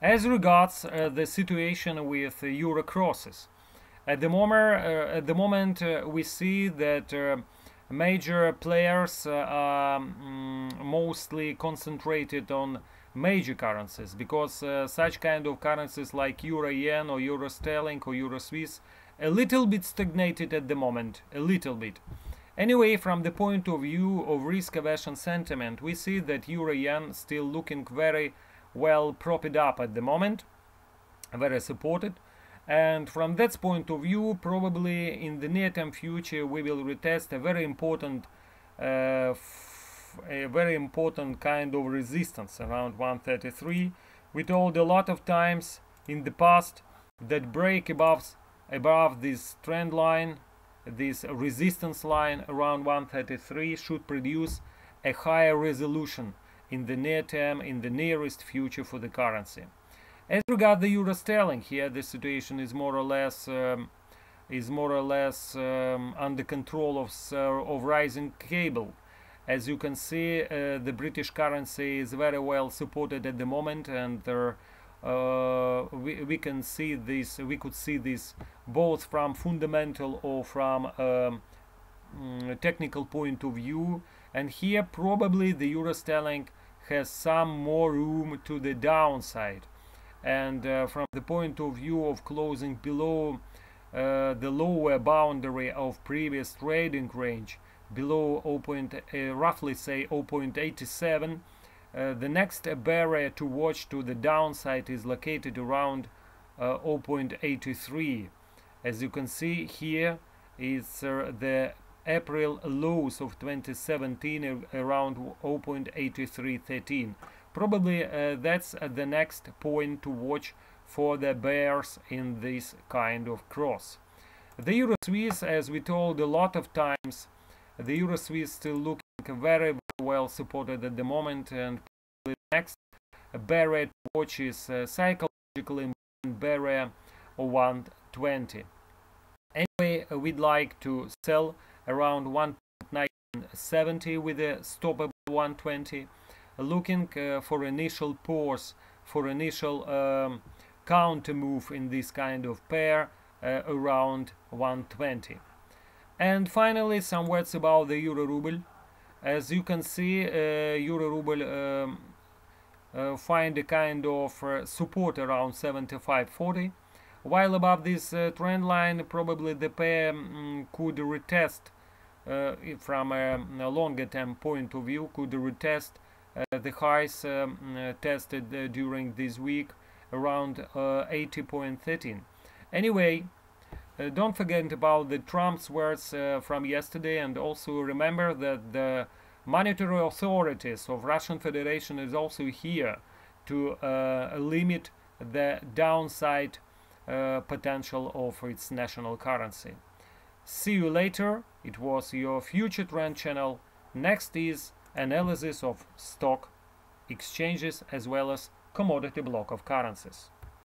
As regards the situation with euro crosses, at the moment, we see that major players are mostly concentrated on major currencies, because such kind of currencies like euro yen or euro sterling or euro Swiss a little bit stagnated at the moment, a little bit. Anyway, from the point of view of risk aversion sentiment, we see that euro yen still looking very well propped up at the moment, very supported. And from that point of view, probably in the near-term future, we will retest a very important kind of resistance around 133. We told a lot of times in the past that break above this trend line, this resistance line around 133 should produce a higher resolution in the near term, in the nearest future for the currency. As regards the euro sterling, here the situation is more or less under control of rising cable. As you can see, the British currency is very well supported at the moment, and we could see this both from fundamental or from technical point of view. And here probably the euro sterling has some more room to the downside. And from the point of view of closing below the lower boundary of previous trading range, below roughly say 0.87, the next barrier to watch to the downside is located around 0.83. As you can see here, it's the April lows of 2017 around 0.8313. Probably that's the next point to watch for the bears in this kind of cross. The euro Swiss, as we told a lot of times, the euro Swiss still looking very well supported at the moment, and the next barrier to watch is psychologically barrier of 120. Anyway, we'd like to sell around 1.970 with a stop above 120, looking for initial pause, for initial counter move in this kind of pair around 120. And finally, some words about the euro ruble. As you can see, euro ruble find a kind of support around 75.40. While above this trend line, probably the pair could retest from a longer term point of view, could retest the highs tested during this week around 80.13. Anyway, don't forget about the Trump's words from yesterday, and also remember that the monetary authorities of Russian Federation is also here to limit the downside potential of its national currency. See you later. It was your Future Trend channel. Next is analysis of stock exchanges as well as commodity block of currencies.